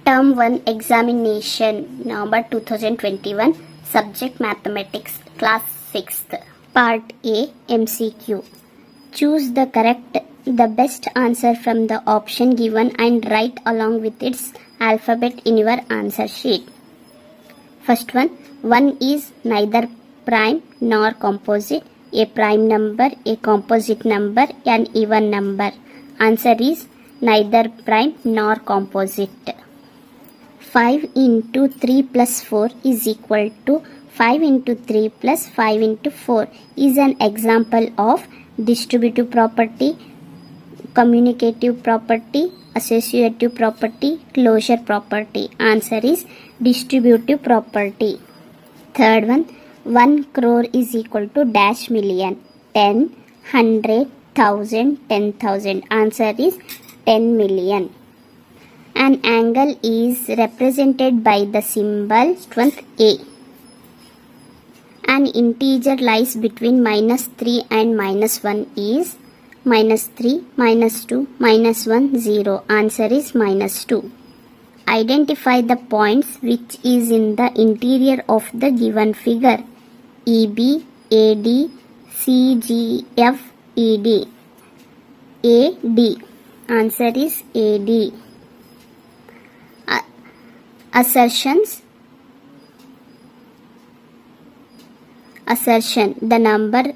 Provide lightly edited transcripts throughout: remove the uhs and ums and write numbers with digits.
Term 1 Examination, November 2021, Subject Mathematics, Class 6th, Part A, MCQ. Choose the best answer from the option given and write along with its alphabet in your answer sheet. First one, 1 is neither prime nor composite, a prime number, a composite number, an even number. Answer is neither prime nor composite. 5 into 3 plus 4 is equal to 5 into 3 plus 5 into 4 is an example of distributive property, commutative property, associative property, closure property. Answer is distributive property. Third one, 1 crore is equal to dash million, 10, 100, 1000, 10,000. Answer is 10 million. An angle is represented by the symbol strength A. An integer lies between minus 3 and minus 1 is minus 3, minus 2, minus 1, 0. Answer is minus 2. Identify the points which is in the interior of the given figure. EB, AD, CGF, ED. AD. Answer is AD. Assertions. Assertion. The number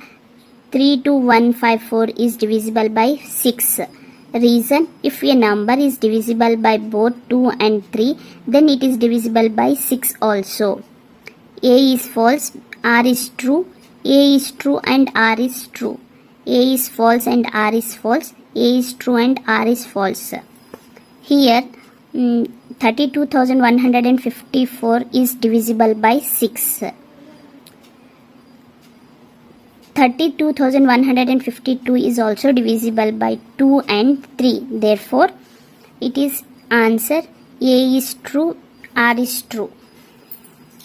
32154 is divisible by 6. Reason. If a number is divisible by both 2 and 3, then it is divisible by 6 also. A is false, R is true, A is true and R is true. A is false and R is false, A is true and R is false. Here 32,154 is divisible by 6. 32,152 is also divisible by 2 and 3. Therefore, it is answer A is true, R is true.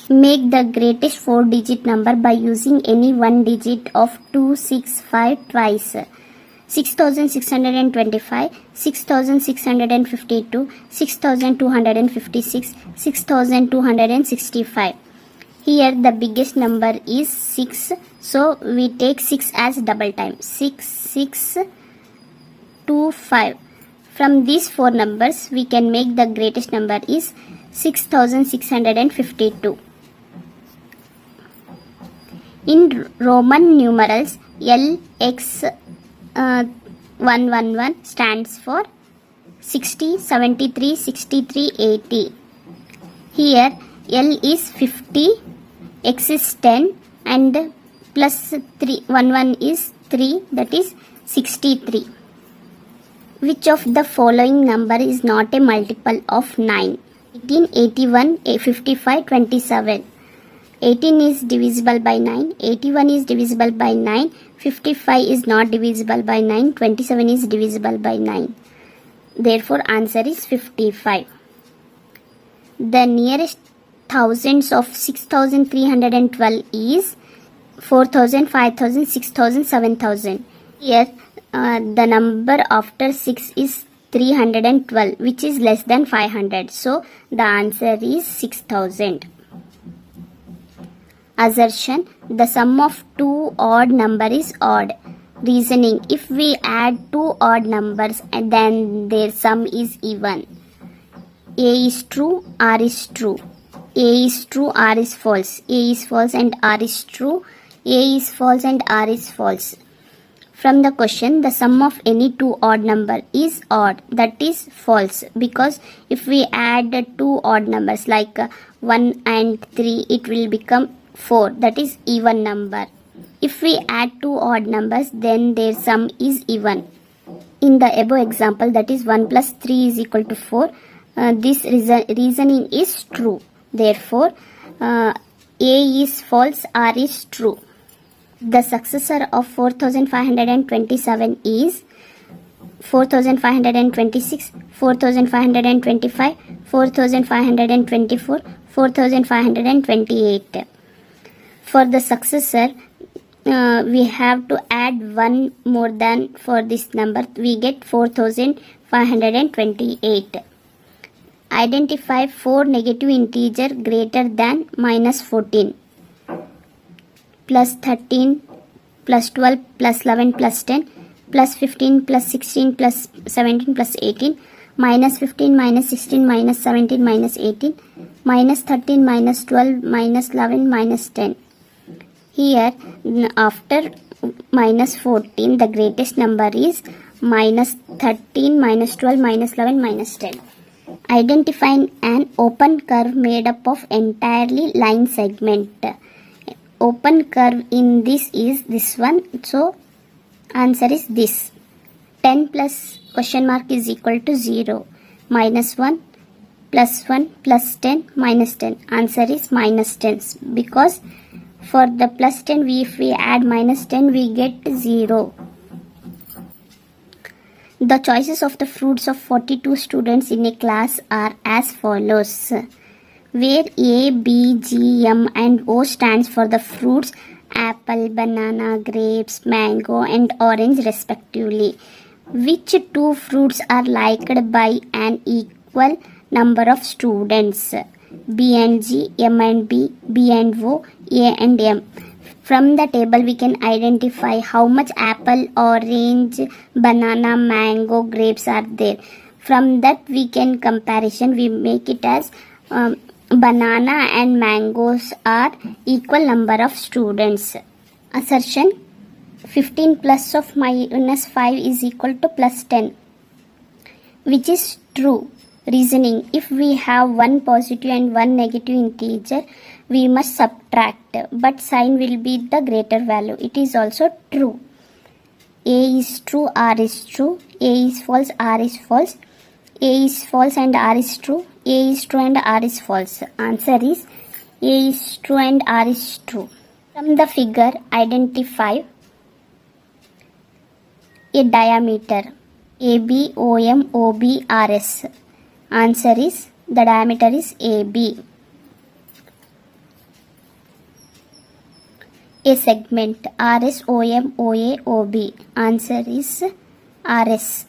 Make the greatest 4-digit number by using any one digit of 265 twice. 6,625, 6,652, 6,256, 6,265. Here the biggest number is 6, so we take 6 as double time. 6, 6, 2, 5. From these 4 numbers, we can make the greatest number is 6,652. In Roman numerals, LX 111 stands for 60, 73, 63, 80. Here L is 50, X is 10 and plus 3, 11 is 3, that is 63. Which of the following number is not a multiple of 9? 18, 81, 55, 27. 18 is divisible by 9, 81 is divisible by 9, 55 is not divisible by 9, 27 is divisible by 9. Therefore, answer is 55. The nearest thousands of 6,312 is 4,000, 5,000, 6,000, 7,000. Here, the number after 6 is 312, which is less than 500. So, the answer is 6,000. Assertion. The sum of two odd number is odd. Reasoning. If we add two odd numbers, then their sum is even. A is true, R is true. A is true, R is false. A is false and R is true. A is false and R is false. From the question, the sum of any two odd number is odd. That is false, because if we add two odd numbers like 1 and 3, it will become 4. That is even number. If we add two odd numbers, then their sum is even. In the above example, that is 1 plus 3 is equal to 4. This reasoning is true. Therefore, A is false, R is true. The successor of 4,527 is 4,526, 4,525, 4,524, 4,528. For the successor, we have to add one more than for this number. We get 4,528. Identify 4 negative integer greater than minus 14. Plus 13 plus 12 plus 11 plus 10 plus 15 plus 16 plus 17 plus 18 minus 15 minus 16 minus 17 minus 18 minus 13 minus 12 minus 11 minus 10. Here after minus 14 the greatest number is minus 13 minus 12 minus 11 minus 10. Identify an open curve made up of entirely line segment. Open curve in this is this one, so answer is this. 10 plus question mark is equal to 0. Minus 1 plus 1 plus 10 minus 10. Answer is minus 10 because for the plus 10 if we add minus 10 we get 0. The choices of the fruits of 42 students in a class are as follows. Where A, B, G, M and O stands for the fruits apple, banana, grapes, mango and orange respectively. Which two fruits are liked by an equal number of students? B and G, M and B, B and O, A and M. From the table we can identify how much apple, orange, banana, mango, grapes are there. From that we can comparison, we make it as banana and mangoes are equal number of students. Assertion 15 plus of minus 5 is equal to plus 10, which is true. Reasoning, if we have one positive and one negative integer, we must subtract, but sign will be the greater value. It is also true. A is true, R is true. A is false, R is false. A is false and R is true. A is true and R is false. Answer is A is true and R is true. From the figure, identify a diameter AB, OM, OB, RS. Answer is the diameter is AB. A segment RS, OM, OA, OB. Answer is RS.